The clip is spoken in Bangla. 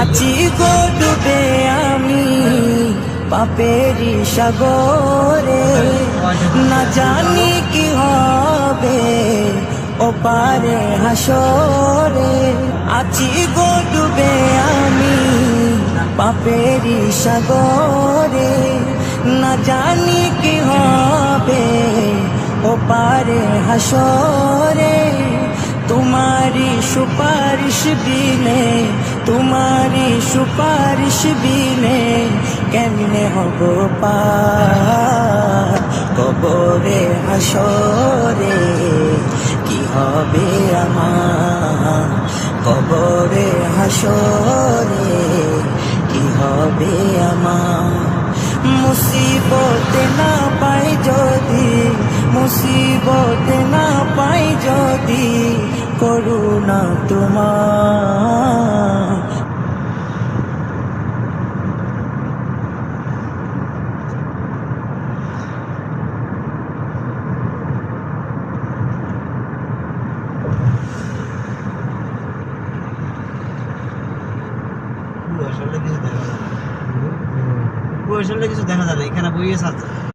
আছি গো ডুবে আমি পাপেরি সাগরে, না জানি কি হবে ও পারে হাসরে। আছি গো ডুবে আমি পাপেরি সাগরে, না জানি কি হবে ও পারে হাসরে। तुम्हारी सुपारिश बिने, तुम्हारी सुपारिश बिने केमने हबो पार कबरे हासरे। কি হবে আমার কবরে হাসরে, কি হবে আমার। মুসিবতে না পাই যদি, মুসিবতে না পাই যদি করুণা তোমার। কিছু দেখা যায় না, এখানে বইয়ে আছে।